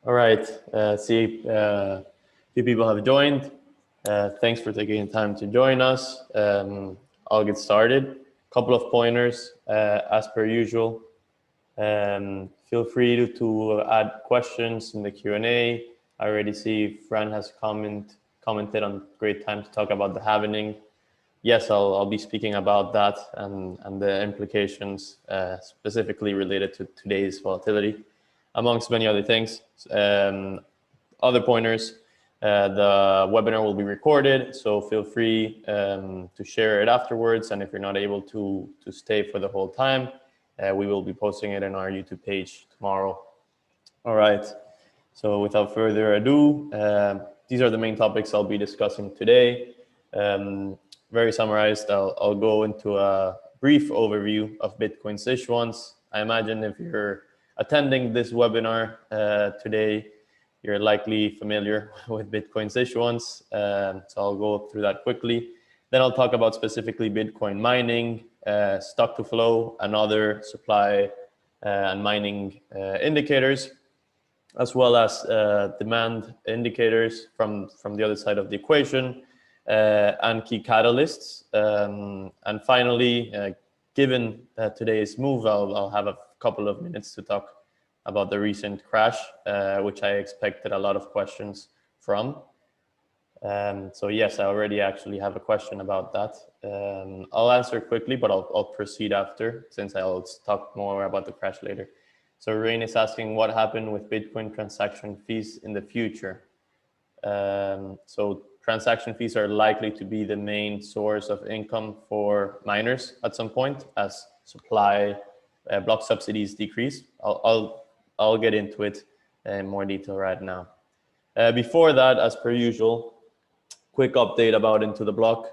All right. Few people have joined. Thanks for taking the time to join us. I'll get started. Couple of pointers, as per usual. Feel free to add questions in the Q&A. I already see Fran has commented on great time to talk about the halving. Yes, I'll be speaking about that and the implications specifically related to today's volatility, amongst many other things. Other pointers, the webinar will be recorded, so feel free to share it afterwards. And if you're not able to stay for the whole time, we will be posting it on our YouTube page tomorrow. All right, so without further ado, these are the main topics I'll be discussing today. Very summarized, I'll go into a brief overview of Bitcoin's issuance. I imagine if you're attending this webinar today, you're likely familiar with Bitcoin's issuance. So I'll go through that quickly. Then I'll talk about specifically Bitcoin mining, stock to flow, and other supply and mining indicators, as well as demand indicators from the other side of the equation, and key catalysts. And finally, given today's move, I'll have a couple of minutes to talk about the recent crash, which I expected a lot of questions from. So yes, I already actually have a question about that. I'll answer quickly, but I'll proceed after, since I'll talk more about the crash later. So Rain is asking what happened with Bitcoin transaction fees in the future. So transaction fees are likely to be the main source of income for miners at some point as supply block subsidies decrease. I'll get into it in more detail right now. Before that, as per usual, quick update about IntoTheBlock.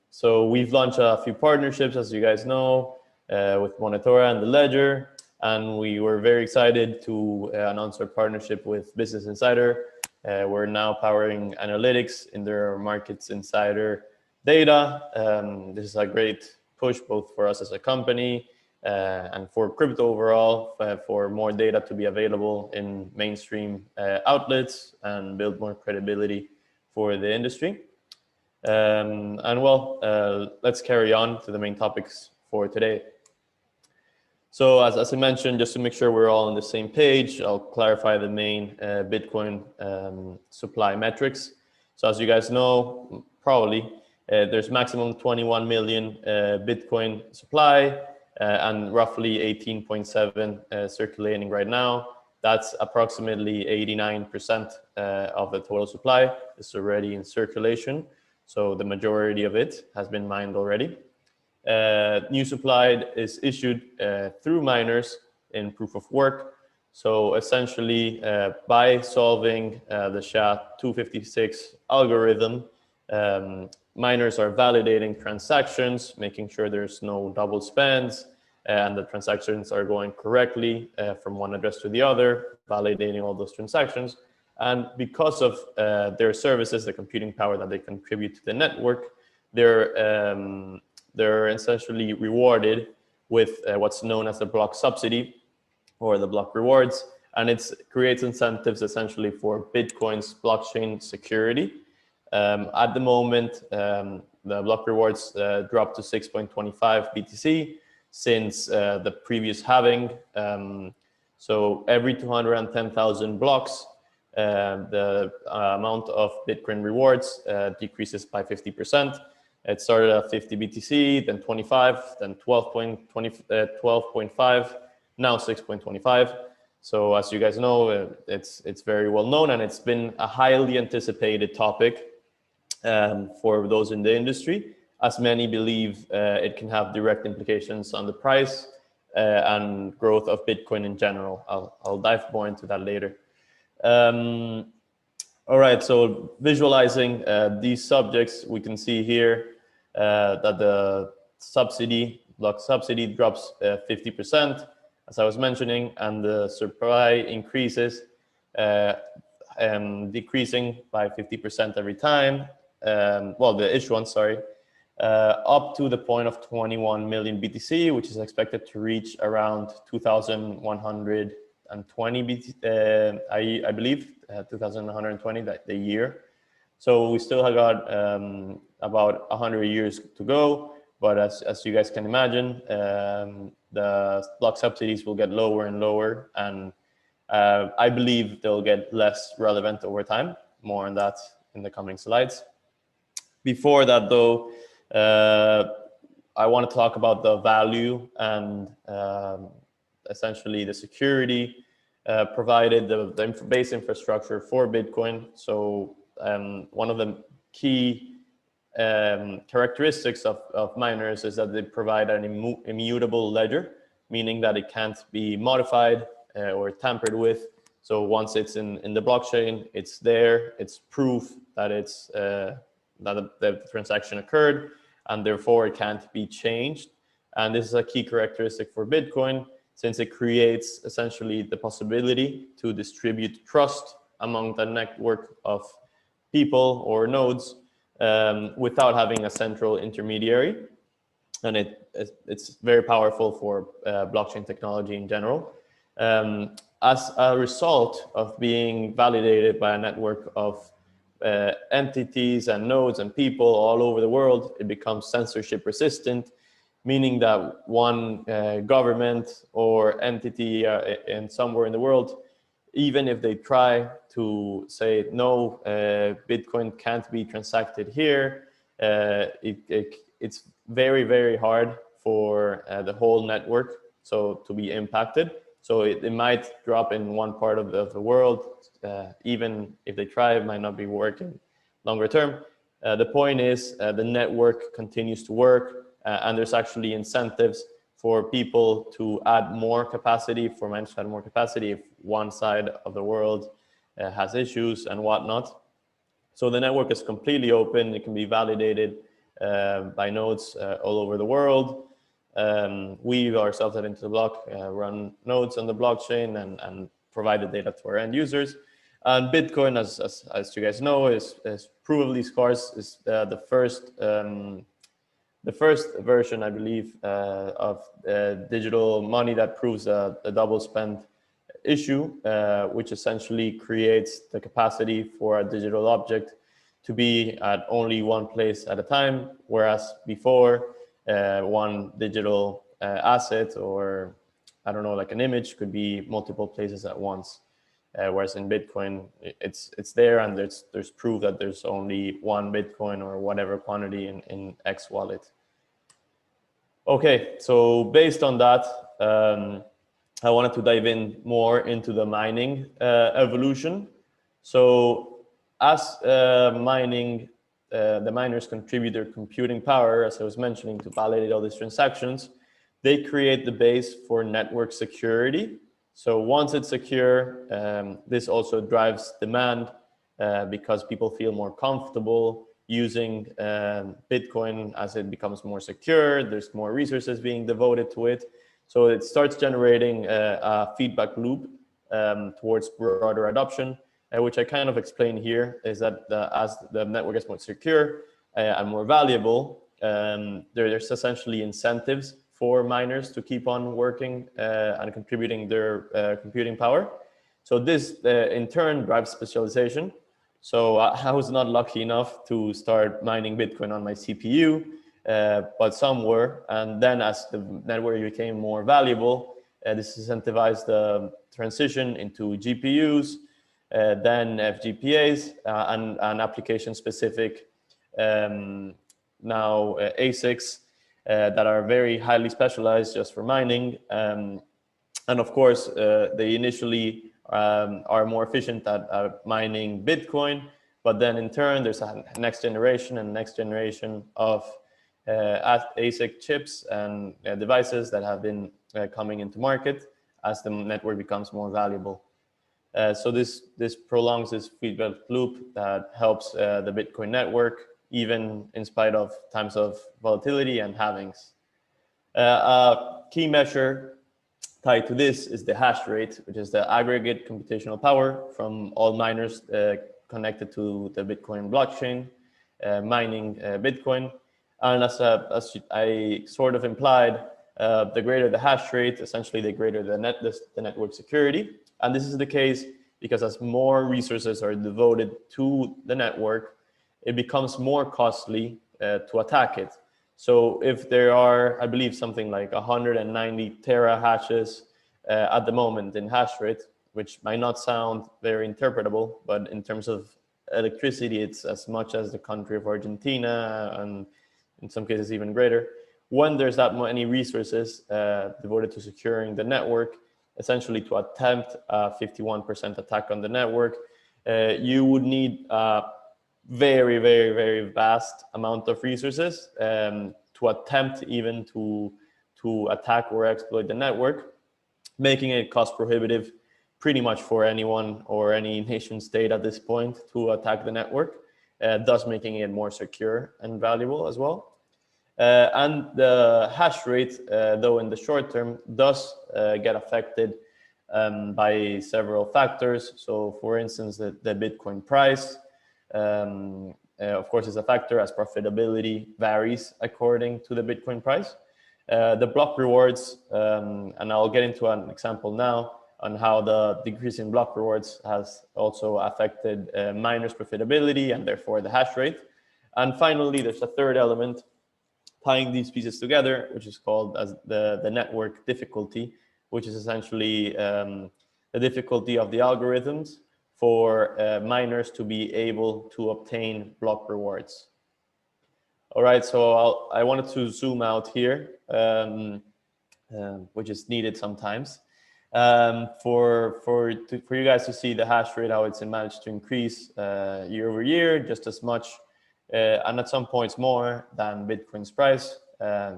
So we've launched a few partnerships, as you guys know, with Monetora The Ledger, and we were very excited to announce our partnership with Business Insider. We're now powering analytics in their Markets Insider data. This is a great push both for us as a company and for crypto overall, for more data to be available in mainstream outlets and build more credibility for the industry. Let's carry on to the main topics for today. So as I mentioned, just to make sure we're all on the same page, I'll clarify the main Bitcoin supply metrics. So as you guys know, probably, there's maximum 21 million Bitcoin supply and roughly 18.7 circulating right now. That's approximately 89% of the total supply is already in circulation. So the majority of it has been mined already. New supply is issued through miners in proof of work. So essentially, by solving the SHA-256 algorithm, miners are validating transactions, making sure there's no double spends, and the transactions are going correctly from one address to the other, validating all those transactions. And because of their services, the computing power that they contribute to the network, they're essentially rewarded with what's known as the block subsidy or the block rewards. And it creates incentives essentially for Bitcoin's blockchain security. At the moment, the block rewards dropped to 6.25 BTC since the previous halving. So every 210,000 blocks, the amount of Bitcoin rewards decreases by 50%. It started at 50 BTC, then 25, then 12.5, now 6.25. So as you guys know, it's very well known, and it's been a highly anticipated topic for those in the industry, as many believe it can have direct implications on the price and growth of Bitcoin in general. I'll dive more into that later. All right, so visualizing these subjects, we can see here that the block subsidy drops 50%, as I was mentioning, and the supply increases, decreasing by 50% every time. The issuance, sorry, up to the point of 21 million BTC, which is expected to reach around 2,100 I believe, 2120, that the year. So we still have got about 100 years to go. But as you guys can imagine, the block subsidies will get lower and lower, and I believe they'll get less relevant over time. More on that in the coming slides. Before that, though, I want to talk about the value and essentially the security provided, the base infrastructure for Bitcoin. So one of the key characteristics of miners is that they provide an immutable ledger, meaning that it can't be modified or tampered with. So once it's in the blockchain, it's there. It's proof that it's that the transaction occurred, and therefore it can't be changed. And this is a key characteristic for Bitcoin, since it creates essentially the possibility to distribute trust among the network of people or nodes without having a central intermediary. And it's very powerful for blockchain technology in general. As a result of being validated by a network of entities and nodes and people all over the world, it becomes censorship resistant, meaning that one government or entity in somewhere in the world, even if they try to say, no, Bitcoin can't be transacted here, it's very, very hard for the whole network to be impacted. So it might drop in one part of the world, even if they try, it might not be working longer term. The point is the network continues to work, and there's actually incentives for people to add more capacity, for miners to add more capacity if one side of the world has issues and whatnot. So the network is completely open. It can be validated by nodes all over the world. We ourselves at IntoTheBlock run nodes on the blockchain and provide the data to our end users. And Bitcoin, as you guys know, is provably scarce. Is the first version, I believe, of digital money that proves a double spend issue, which essentially creates the capacity for a digital object to be at only one place at a time, whereas before, one digital asset, or I don't know, like an image, could be multiple places at once. Whereas in Bitcoin, it's there, and there's proof that there's only one Bitcoin or whatever quantity in X wallet. Okay, so based on that, I wanted to dive in more into the mining evolution. So as mining, the miners contribute their computing power, as I was mentioning, to validate all these transactions. They create the base for network security. So once it's secure, this also drives demand because people feel more comfortable using Bitcoin as it becomes more secure. There's more resources being devoted to it. So it starts generating a feedback loop towards broader adoption, which I kind of explain here, is that as the network is more secure and more valuable, there's essentially incentives for miners to keep on working and contributing their computing power. So this, in turn, drives specialization. So I was not lucky enough to start mining Bitcoin on my CPU, but some were. And then as the network became more valuable, this incentivized the transition into GPUs, then FGPAs, and application-specific now ASICs that are very highly specialized just for mining. And of course, they initially are more efficient at mining Bitcoin, but then in turn, there's a next generation of ASIC chips and devices that have been coming into market as the network becomes more valuable. So this prolongs this feedback loop that helps the Bitcoin network, even in spite of times of volatility and halvings. A key measure tied to this is the hash rate, which is the aggregate computational power from all miners connected to the Bitcoin blockchain, mining Bitcoin. And as I sort of implied, the greater the hash rate, essentially the greater the network security. And this is the case because as more resources are devoted to the network, it becomes more costly to attack it. So if there are, I believe, something like 190 terahashes at the moment in hash rate, which might not sound very interpretable, but in terms of electricity, it's as much as the country of Argentina, and in some cases even greater. When there's that many resources devoted to securing the network, essentially to attempt a 51% attack on the network, you would need a very, very, very vast amount of resources to attempt even to attack or exploit the network, making it cost prohibitive pretty much for anyone or any nation state at this point to attack the network, thus making it more secure and valuable as well. And the hash rate, though in the short term, does get affected by several factors. So for instance, the Bitcoin price, of course, is a factor, as profitability varies according to the Bitcoin price. The block rewards, and I'll get into an example now on how the decrease in block rewards has also affected miners' profitability and therefore the hash rate. And finally, there's a third element tying these pieces together, which is called as the network difficulty, which is essentially the difficulty of the algorithms for miners to be able to obtain block rewards. All right, so I wanted to zoom out here, which is needed sometimes, for you guys to see the hash rate, how it's managed to increase year over year, just as much, and at some points more than Bitcoin's price,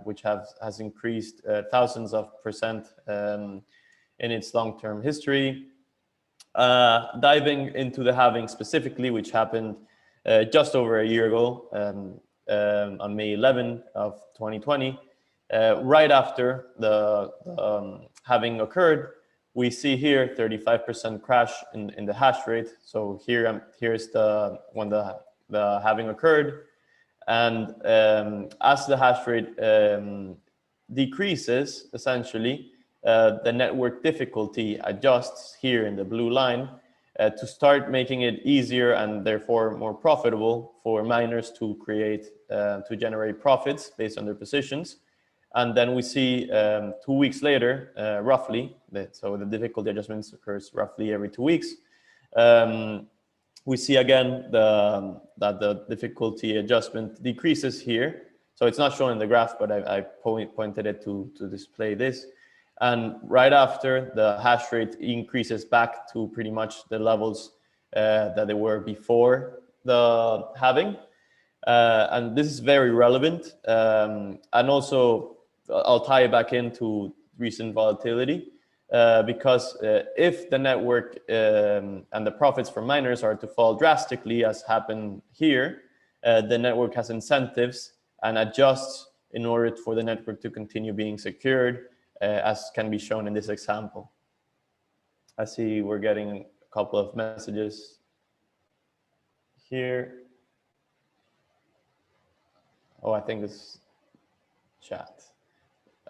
which has increased thousands of percent in its long-term history. Diving into the halving specifically, which happened just over a year ago, on May 11 of 2020, right after the halving occurred, we see here 35% crash in the hash rate. So here's when the halving occurred, and as the hash rate decreases, essentially, the network difficulty adjusts here in the blue line to start making it easier and therefore more profitable for miners to generate profits based on their positions. And then we see 2 weeks later, roughly, so the difficulty adjustments occurs roughly every 2 weeks. We see again that the difficulty adjustment decreases here. So it's not shown in the graph, but I pointed it to display this. And right after, the hash rate increases back to pretty much the levels that they were before the halving. And this is very relevant. And also, I'll tie it back into recent volatility, because if the network and the profits for miners are to fall drastically, as happened here, the network has incentives and adjusts in order for the network to continue being secured, as can be shown in this example. I see we're getting a couple of messages here. Oh, I think it's chat.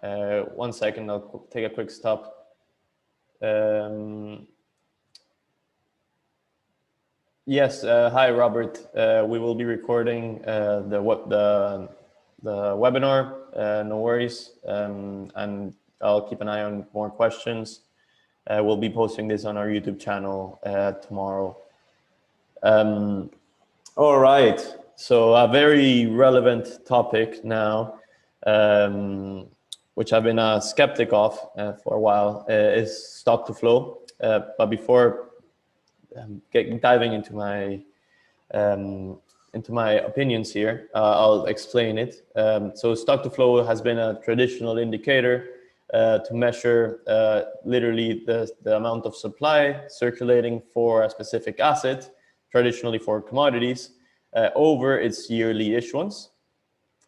1 second, I'll take a quick stop. Yes, hi Robert. We will be recording the webinar. No worries, and I'll keep an eye on more questions. We'll be posting this on our YouTube channel tomorrow. All right, so a very relevant topic now, which I've been a skeptic of for a while, is stock to flow. But before diving into my opinions here, I'll explain it. So stock to flow has been a traditional indicator to measure literally the amount of supply circulating for a specific asset, traditionally for commodities, over its yearly issuance.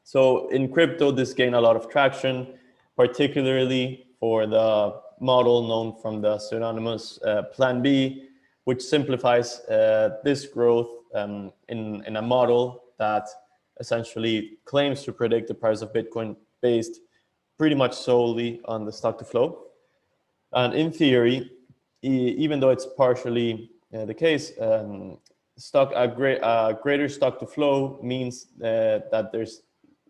So in crypto, this gained a lot of traction, particularly for the model known from the pseudonymous Plan B, which simplifies this growth in a model that essentially claims to predict the price of Bitcoin based pretty much solely on the stock to flow. And in theory, even though it's partially the case, greater stock to flow means that there's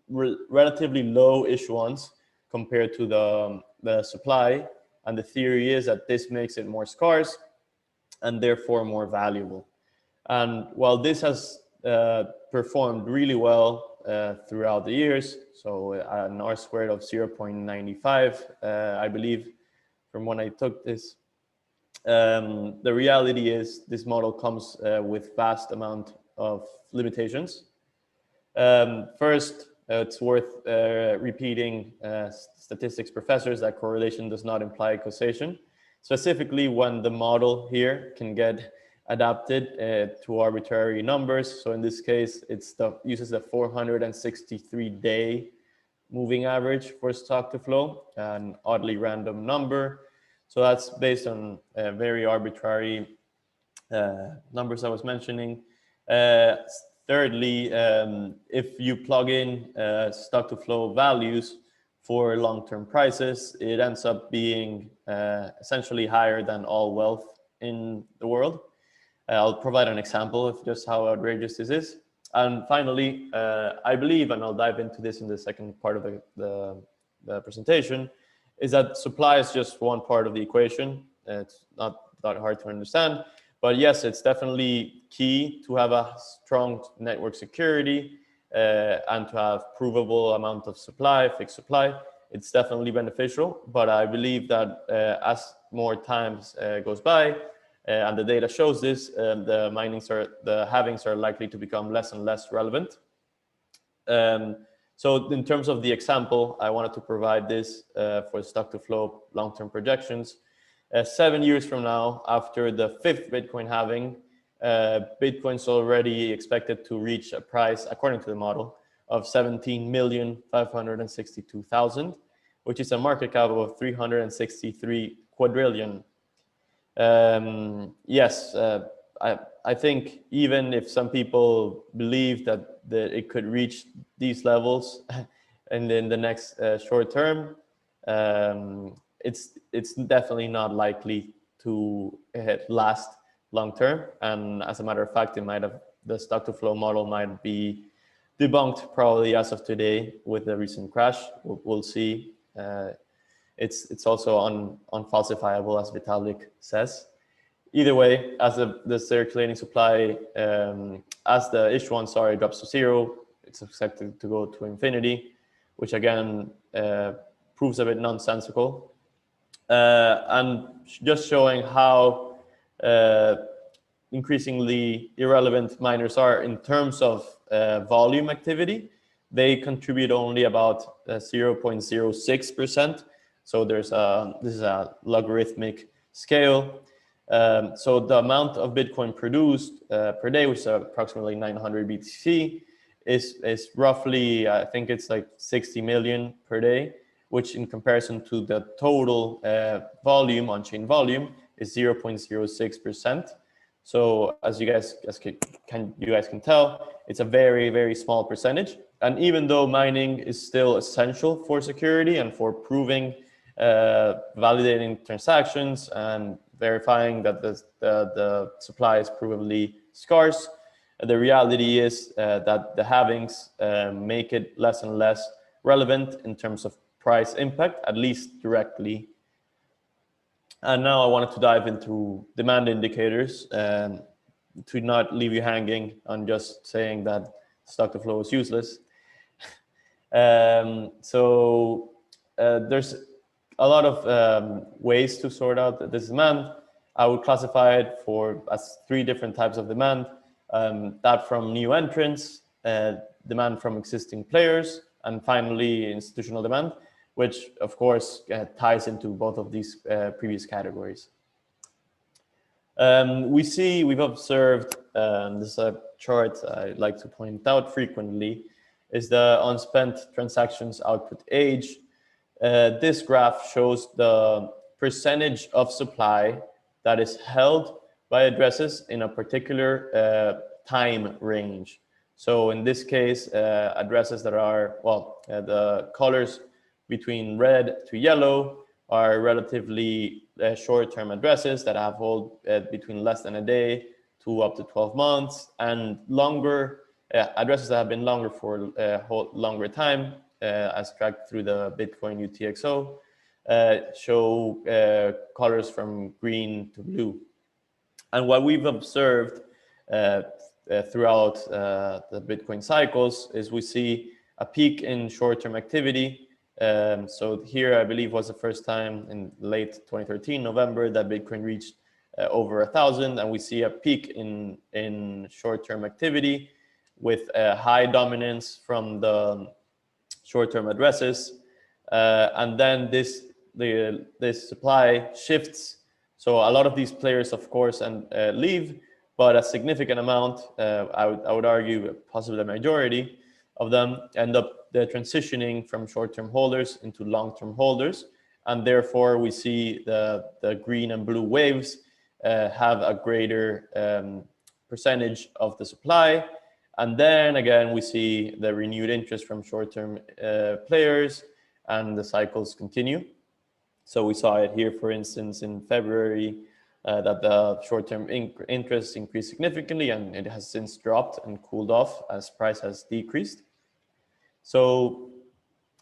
relatively low issuance compared to the supply, and the theory is that this makes it more scarce and therefore more valuable. And while this has performed really well throughout the years, so an R squared of 0.95, I believe, from when I took this, the reality is this model comes with vast amount of limitations. First, it's worth repeating statistics professors that correlation does not imply causation, specifically when the model here can get adapted to arbitrary numbers. So in this case, uses the 463-day moving average for stock to flow, an oddly random number. So that's based on very arbitrary numbers I was mentioning. Thirdly, if you plug in stock to flow values for long-term prices, it ends up being essentially higher than all wealth in the world. I'll provide an example of just how outrageous this is. And finally, I believe, and I'll dive into this in the second part of the presentation, is that supply is just one part of the equation. It's not that hard to understand. But yes, it's definitely key to have a strong network security and to have provable amount of supply, fixed supply. It's definitely beneficial, but I believe that as more times goes by, and the data shows this, the halvings are likely to become less and less relevant. So in terms of the example, I wanted to provide this for stock to flow long-term projections. 7 years from now, after the 5th Bitcoin halving, Bitcoin's already expected to reach a price, according to the model, of 17,562,000, which is a market cap of 363 quadrillion. Yes, I think even if some people believe that it could reach these levels and in the next short term, it's definitely not likely to last long term. And as a matter of fact, the stock to flow model might be debunked probably as of today with the recent crash. We'll see. It's also unfalsifiable, as Vitalik says. Either way, as the circulating supply, as the issuance drops to zero, it's expected to go to infinity, which again proves a bit nonsensical. And just showing how increasingly irrelevant miners are in terms of volume activity. They contribute only about 0.06%. So this is a logarithmic scale. So the amount of Bitcoin produced per day, which is approximately 900 BTC, is roughly, I think it's like 60 million per day, which in comparison to the total volume, on-chain volume, is 0.06%. So as you guys can tell, it's a very, very small percentage. And even though mining is still essential for security and for proving, validating transactions and verifying that the supply is provably scarce, the reality is that the halvings make it less and less relevant in terms of price impact, at least directly. And now I wanted to dive into demand indicators to not leave you hanging on just saying that stock to flow is useless. So there's a lot of ways to sort out this demand. I would classify it as 3 different types of demand. That from new entrants, demand from existing players, and finally institutional demand, which of course ties into both of these previous categories. We've observed, this is a chart I like to point out frequently, is the unspent transactions output age. This graph shows the percentage of supply that is held by addresses in a particular time range. So in this case, addresses that are, the colors between red to yellow are relatively short-term addresses that have hold between less than a day to up to 12 months, and longer addresses that have been longer for longer time, as tracked through the Bitcoin UTXO, show colors from green to blue. And what we've observed throughout the Bitcoin cycles is we see a peak in short-term activity. So here, I believe, was the first time in late 2013, November, that Bitcoin reached over 1,000, and we see a peak in short-term activity with high dominance from the short-term addresses, and then this supply shifts. So a lot of these players, of course, leave, but a significant amount, I would argue, possibly a majority of them, end up transitioning from short-term holders into long-term holders, and therefore we see the green and blue waves have a greater percentage of the supply. And then again, we see the renewed interest from short-term players, and the cycles continue. So we saw it here, for instance, in February, that the short-term interest increased significantly, and it has since dropped and cooled off as price has decreased. So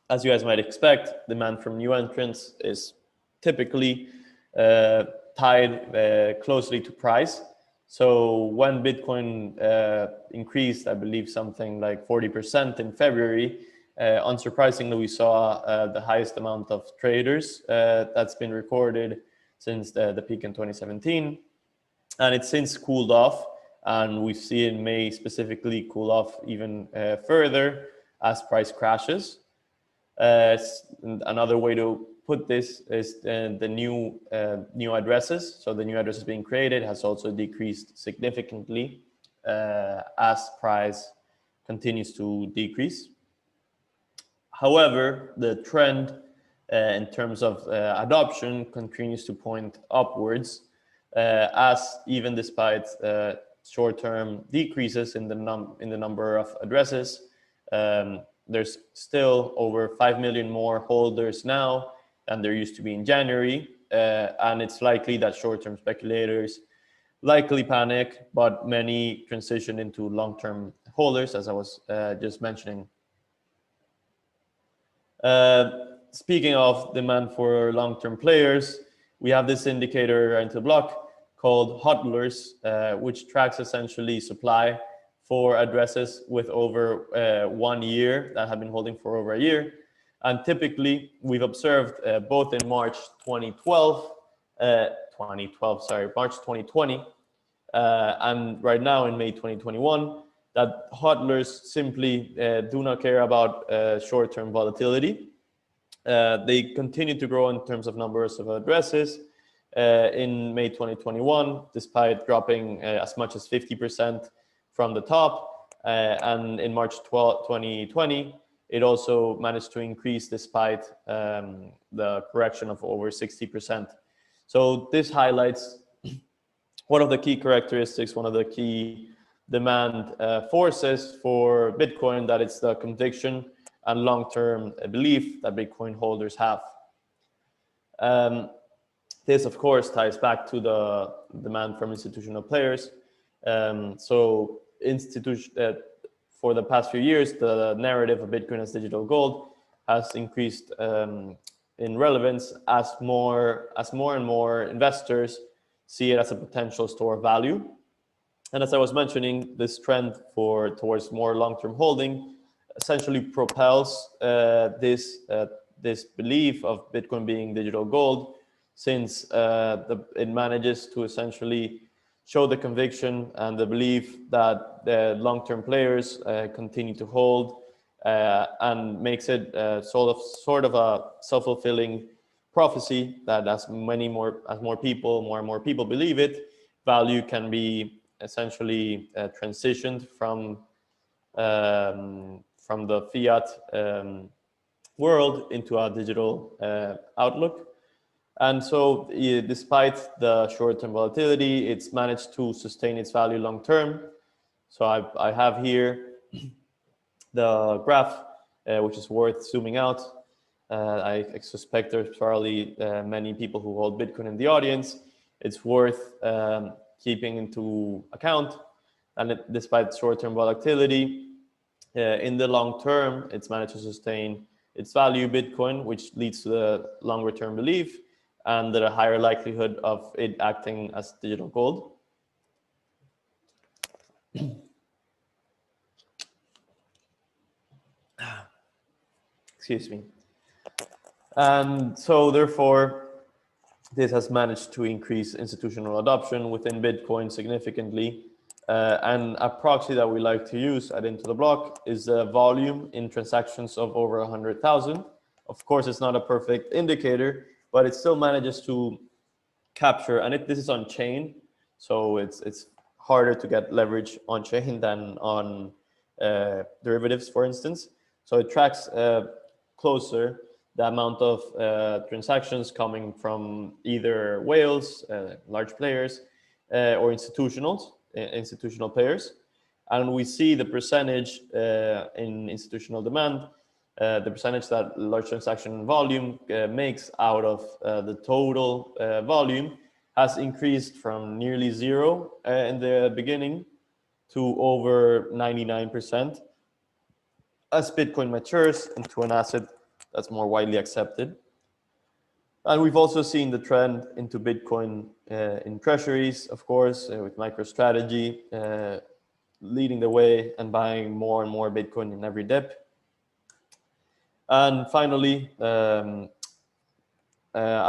as you guys might expect, demand from new entrants is typically tied closely to price. So when Bitcoin increased, I believe something like 40% in February, unsurprisingly, we saw the highest amount of traders that's been recorded since the peak in 2017. And it's since cooled off, and we see in May specifically cool off even further as price crashes. Another way to put this is the new addresses. So the new addresses being created has also decreased significantly as price continues to decrease. However, the trend in terms of adoption continues to point upwards, as even despite short-term decreases in the number of addresses, there's still over 5 million more holders now than there used to be in January, and it's likely that short-term speculators likely panic, but many transition into long-term holders, as I was just mentioning. Speaking of demand for long-term players, we have this indicator IntoTheBlock called hodlers, which tracks essentially supply for addresses with over 1 year, that have been holding for over a year. And typically, we've observed both in March 2020, and right now in May 2021, that hodlers simply do not care about short-term volatility. They continue to grow in terms of numbers of addresses in May 2021, despite dropping as much as 50% from the top. And in March 2020, it also managed to increase despite the correction of over 60%. So this highlights one of the key characteristics, one of the key demand forces for Bitcoin, that it's the conviction and long-term belief that Bitcoin holders have. This, of course, ties back to the demand from institutional players. So for the past few years, the narrative of Bitcoin as digital gold has increased in relevance as more and more investors see it as a potential store of value. And as I was mentioning, this trend towards more long-term holding essentially propels this belief of Bitcoin being digital gold, since it manages to essentially show the conviction and the belief that the long-term players continue to hold, and makes it sort of a self-fulfilling prophecy that as more and more people believe it, value can be essentially transitioned from the fiat world into a digital outlook. And so despite the short-term volatility, it's managed to sustain its value long-term. So I have here the graph, which is worth zooming out. I suspect there's probably many people who hold Bitcoin in the audience. It's worth keeping into account. And despite short-term volatility, in the long term, it's managed to sustain its value, Bitcoin, which leads to the longer-term belief and the higher likelihood of it acting as digital gold. Excuse me. And so therefore, this has managed to increase institutional adoption within Bitcoin significantly. And a proxy that we like to use at IntoTheBlock is the volume in transactions of over 100,000. Of course, it's not a perfect indicator, but it still manages to capture, and this is on chain, so it's harder to get leverage on chain than on derivatives, for instance. So it tracks closer the amount of transactions coming from either whales, large players, or institutional players. And we see the percentage in institutional demand, the percentage that large transaction volume makes out of the total volume has increased from nearly zero in the beginning to over 99% as Bitcoin matures into an asset that's more widely accepted. And we've also seen the trend into Bitcoin in treasuries, of course, with MicroStrategy leading the way and buying more and more Bitcoin in every dip. And finally, I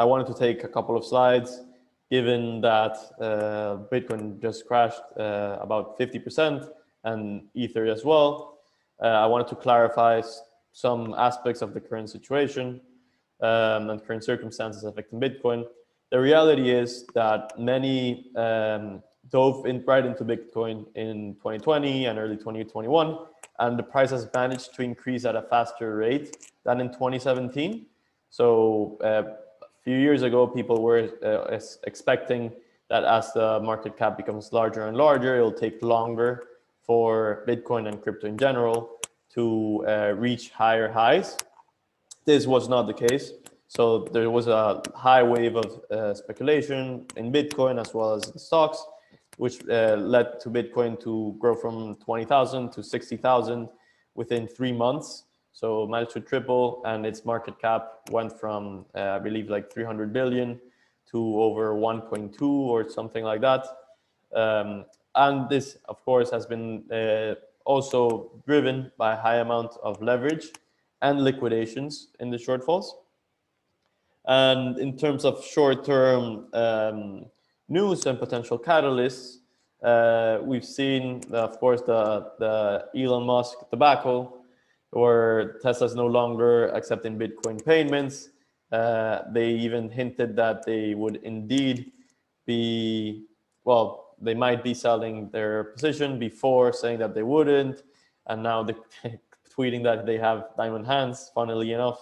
wanted to take a couple of slides, given that Bitcoin just crashed about 50% and Ether as well. I wanted to clarify some aspects of the current situation and current circumstances affecting Bitcoin. The reality is that many dove right into Bitcoin in 2020 and early 2021, and the price has managed to increase at a faster rate than in 2017. So a few years ago, people were expecting that as the market cap becomes larger and larger, it'll take longer for Bitcoin and crypto in general to reach higher highs. This was not the case. So there was a high wave of speculation in Bitcoin as well as in stocks, which led to Bitcoin to grow from 20,000 to 60,000 within 3 months. So managed to triple, and its market cap went from, I believe, like 300 billion to over 1.2 or something like that. And this, of course, has been also driven by a high amount of leverage and liquidations in the shortfalls. And in terms of short-term news and potential catalysts, we've seen, of course, the Elon Musk debacle, where Tesla's no longer accepting Bitcoin payments. They even hinted that they would indeed be, well, they might be selling their position before saying that they wouldn't. And now they're tweeting that they have diamond hands, funnily enough.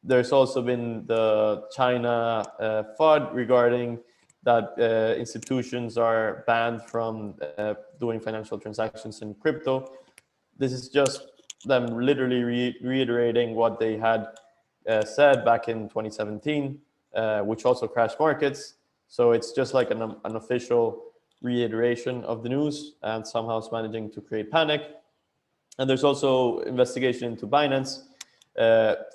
There's also been the China FUD regarding that institutions are banned from doing financial transactions in crypto. This is just them literally reiterating what they had said back in 2017, which also crashed markets. So it's just like an official reiteration of the news, and somehow it's managing to create panic. And there's also investigation into Binance,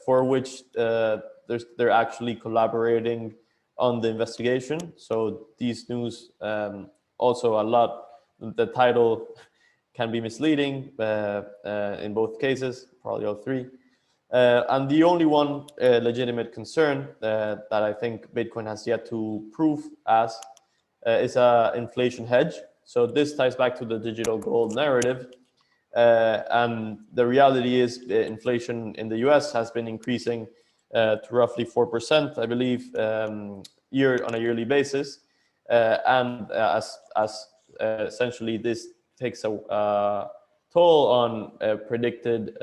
for which they're actually collaborating on the investigation. So these news also a lot, the title can be misleading in both cases, probably all three. And the only one legitimate concern that I think Bitcoin has yet to prove as is an inflation hedge. So this ties back to the digital gold narrative. And the reality is inflation in the US has been increasing to roughly 4%, I believe, on a yearly basis. And as essentially this takes a toll on predicted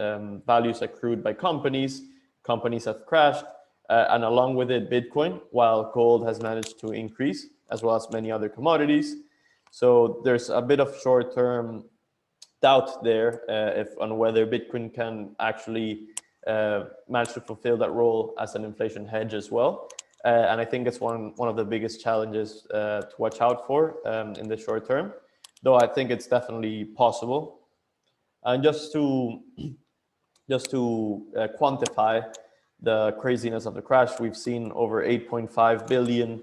values accrued by companies. Companies have crashed, and along with it, Bitcoin, while gold has managed to increase, as well as many other commodities. So there's a bit of short-term doubt there on whether Bitcoin can actually managed to fulfill that role as an inflation hedge as well. And I think it's one of the biggest challenges to watch out for in the short term, though I think it's definitely possible. And just to quantify the craziness of the crash, we've seen over 8.5 billion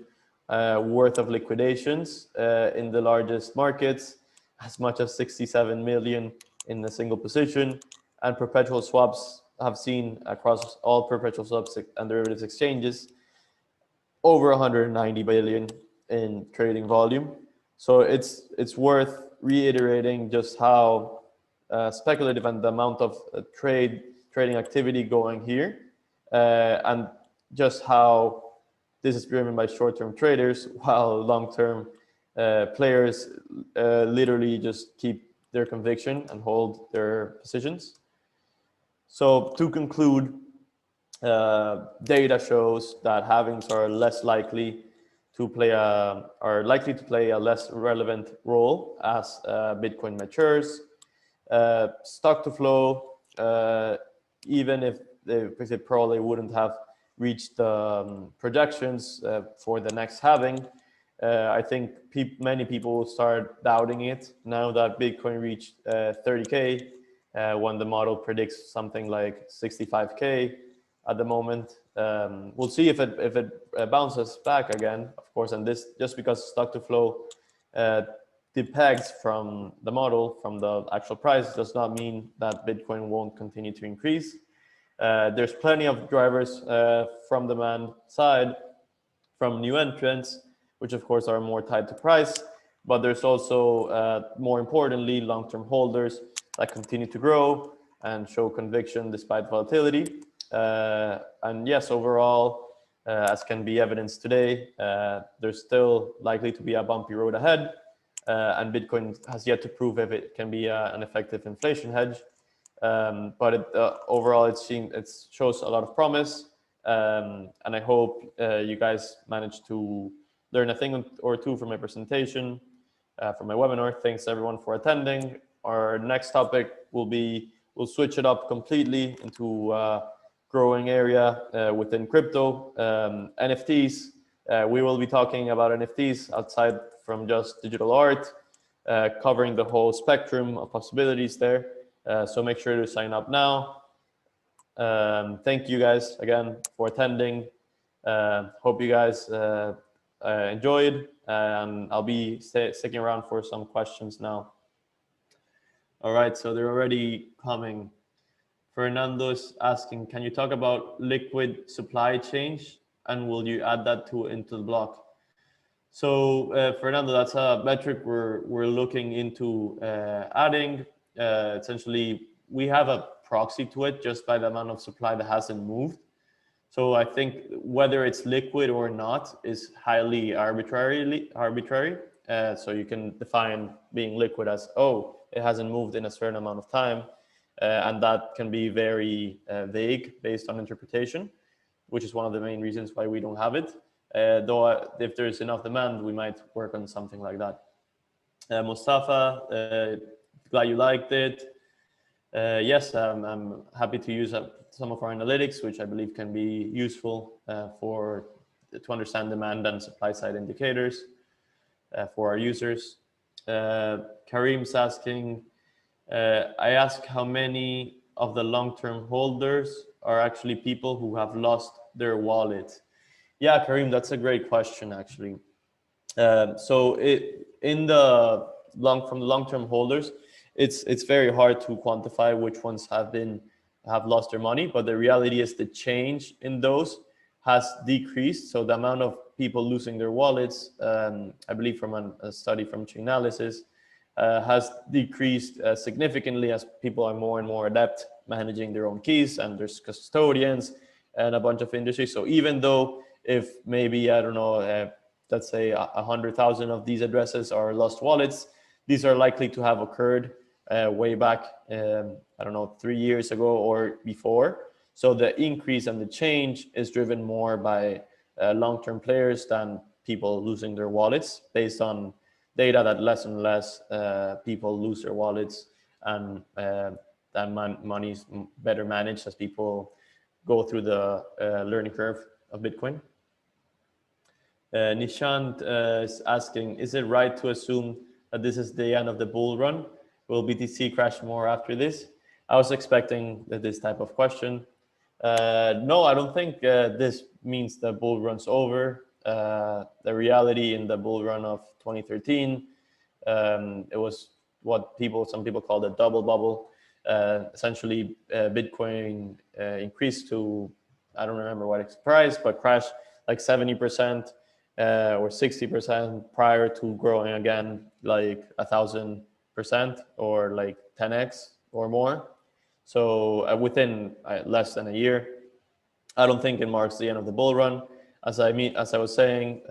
worth of liquidations in the largest markets, as much as 67 million in a single position, and perpetual swaps have seen across all perpetual swaps and derivatives exchanges over 190 billion in trading volume. So it's worth reiterating just how speculative and the amount of trading activity going here, and just how this is driven by short-term traders, while long-term players literally just keep their conviction and hold their positions. So to conclude, data shows that halvings are likely to play a less relevant role as Bitcoin matures. Stock to flow, even if they probably wouldn't have reached the projections for the next halving, I think many people will start doubting it now that Bitcoin reached 30K, when the model predicts something like 65K at the moment. We'll see if it bounces back again, of course, and this just because stock to flow depegs from the model, from the actual price, does not mean that Bitcoin won't continue to increase. There's plenty of drivers from demand side, from new entrants, which of course are more tied to price, but there's also, more importantly, long-term holders that continue to grow and show conviction despite volatility. And yes, overall, as can be evidenced today, there's still likely to be a bumpy road ahead, and Bitcoin has yet to prove if it can be an effective inflation hedge. But overall, it shows a lot of promise, and I hope you guys managed to learn a thing or two from my presentation, from my webinar. Thanks everyone for attending. Our next topic we'll switch it up completely into a growing area within crypto, NFTs. We will be talking about NFTs outside from just digital art, covering the whole spectrum of possibilities there. So make sure to sign up now. Thank you guys again for attending. Hope you guys enjoyed, and I'll be sticking around for some questions now. All right, so they're already coming. Fernando's asking, can you talk about liquid supply change, and will you add that to IntoTheBlock? So Fernando, that's a metric we're looking into adding. Essentially, we have a proxy to it just by the amount of supply that hasn't moved. So I think whether it's liquid or not is highly arbitrary. So you can define being liquid as, oh, it hasn't moved in a certain amount of time. And that can be very vague based on interpretation, which is one of the main reasons why we don't have it. Though if there's enough demand, we might work on something like that. Mustafa, glad you liked it. Yes, I'm happy to use some of our analytics, which I believe can be useful to understand demand and supply side indicators for our users. Karim's asking, I ask how many of the long-term holders are actually people who have lost their wallet. Yeah, Karim, that's a great question, actually. So from the long-term holders, it's very hard to quantify which ones have lost their money, but the reality is the change in those has decreased. So the amount of people losing their wallets, I believe from a study from Chainalysis, has decreased significantly as people are more and more adept managing their own keys, and there's custodians and a bunch of industries. So even though if maybe, I don't know, let's say 100,000 of these addresses are lost wallets, these are likely to have occurred way back, I don't know, 3 years ago or before. So the increase and the change is driven more by long-term players than people losing their wallets, based on data that less and less people lose their wallets, and money is better managed as people go through the learning curve of Bitcoin. Nishant is asking, is it right to assume that this is the end of the bull run? Will BTC crash more after this? I was expecting this type of question. No, I don't think this means the bull run's over. The reality in the bull run of 2013, it was what some people call the double bubble. Essentially, Bitcoin increased to, I don't remember what its price, but crashed like 70% or 60% prior to growing again like 1,000% or like 10x or more. So within less than a year. I don't think it marks the end of the bull run. As I was saying,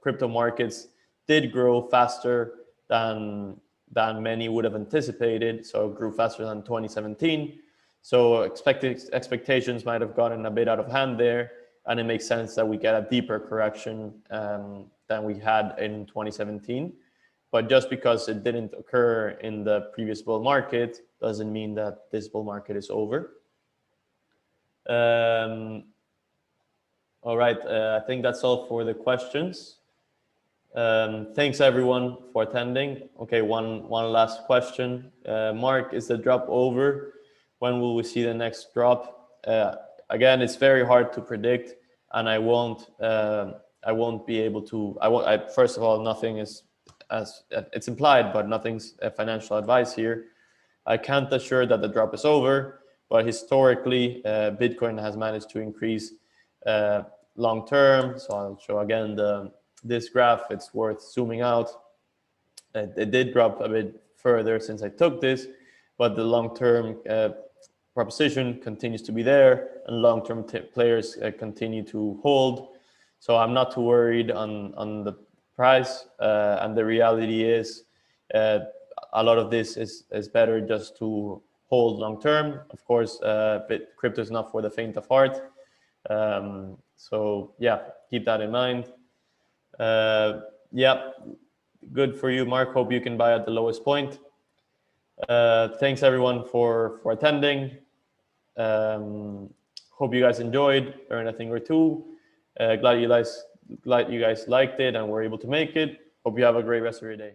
crypto markets did grow faster than many would have anticipated. So it grew faster than 2017. So expectations might have gotten a bit out of hand there, and it makes sense that we get a deeper correction than we had in 2017. But just because it didn't occur in the previous bull market doesn't mean that this bull market is over. All right, I think that's all for the questions. Thanks everyone for attending. Okay, one last question. Mark, is the drop over? When will we see the next drop? Again, it's very hard to predict, and I won't be able to. First of all, nothing is as it's implied, but nothing's financial advice here. I can't assure that the drop is over, but historically, Bitcoin has managed to increase long term. So I'll show again this graph. It's worth zooming out. It did drop a bit further since I took this, but the long-term proposition continues to be there, and long-term players continue to hold. So I'm not too worried on the price, and the reality is a lot of this is better just to hold long term. Of course, crypto is not for the faint of heart. So yeah, keep that in mind. Yeah, good for you, Mark. Hope you can buy at the lowest point. Thanks everyone for attending. Hope you guys enjoyed, learned a thing or two. Glad you guys liked it and were able to make it. Hope you have a great rest of your day.